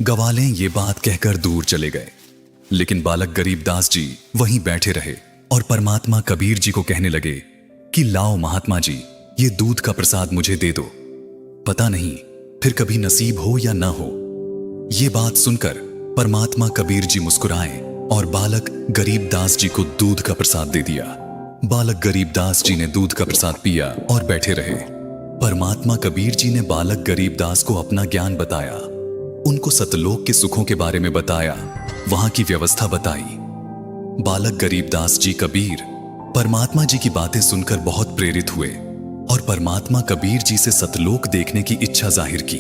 गवाले ये बात कहकर दूर चले गए, लेकिन बालक गरीबदास जी वहीं बैठे रहे और परमात्मा कबीर जी को कहने लगे कि लाओ महात्मा जी, ये दूध का प्रसाद मुझे दे दो, पता नहीं फिर कभी नसीब हो या ना हो। ये बात सुनकर परमात्मा कबीर जी मुस्कुराए और बालक गरीबदास जी को दूध का प्रसाद दे दिया। बालक गरीबदास जी ने दूध का प्रसाद पिया और बैठे रहे। परमात्मा कबीर जी ने बालक गरीबदास को अपना ज्ञान बताया, उनको सतलोक के सुखों के बारे में बताया, वहां की व्यवस्था बताई। बालक गरीबदास जी कबीर परमात्मा जी की बातें सुनकर बहुत प्रेरित हुए और परमात्मा कबीर जी से सतलोक देखने की इच्छा जाहिर की।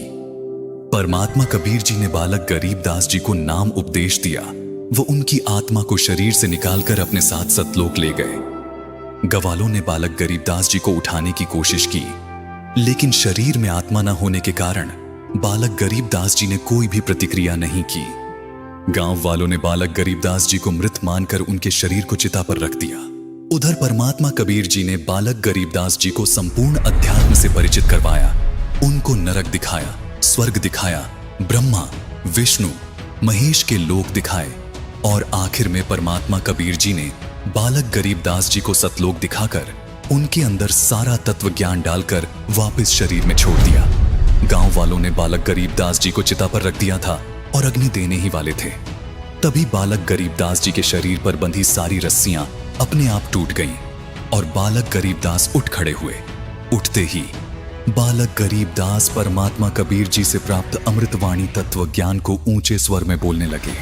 परमात्मा कबीर जी ने बालक गरीबदास जी को नाम उपदेश दिया। वो उनकी आत्मा को शरीर से निकालकर अपने साथ सतलोक ले गए। गवालों ने बालक गरीबदास जी को उठाने की कोशिश की, लेकिन शरीर में आत्मा न होने के कारण बालक गरीबदास जी ने कोई भी प्रतिक्रिया नहीं की। गांव वालों ने बालक गरीबदास जी को मृत मानकर उनके शरीर को चिता पर रख दिया। उधर परमात्मा कबीर जी ने बालक गरीबदास जी को संपूर्ण अध्यात्म से परिचित करवाया, उनको नरक दिखाया, स्वर्ग दिखाया, ब्रह्मा, विष्णु, महेश के लोक दिखाए और आखिर में परमात्मा कबीर जी ने बालक गरीबदास जी को सतलोक दिखाकर उनके अंदर सारा तत्व ज्ञान डालकर वापस शरीर में छोड़ दिया। गांव वालों ने बालक गरीबदास जी को चिता पर रख दिया था और अग्नि देने ही वाले थे। तभी बालक गरीबदास जी के शरीर पर बंधी सारी रस्सियां अपने आप टूट गईं और बालक गरीबदास उठ खड़े हुए। उठते ही बालक गरीबदास परमात्मा कबीर जी से प्राप्त अमृतवाणी तत्व ज्ञान को ऊंचे स्वर में बोलने लगे।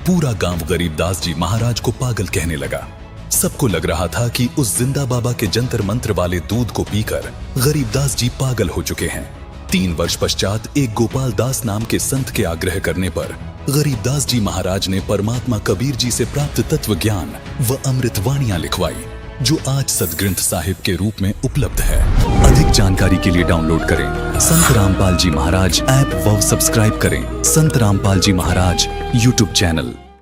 पूरा गांव गरीबदास जी महाराज को पागल कहने लगा। सबको लग रहा था कि उस जिंदा बाबा के जंतर मंत्र वाले दूध को पीकर गरीबदास जी पागल हो चुके हैं। 3 वर्ष पश्चात एक गोपाल दास नाम के संत के आग्रह करने पर गरीबदास जी महाराज ने परमात्मा कबीर जी से प्राप्त तत्व ज्ञान व अमृतवाणियां लिखवाई, जो आज सदग्रंथ साहिब के रूप में उपलब्ध है। अधिक जानकारी के लिए डाउनलोड करें संत रामपाल जी महाराज ऐप व सब्सक्राइब करें संत रामपाल जी महाराज यूट्यूब चैनल।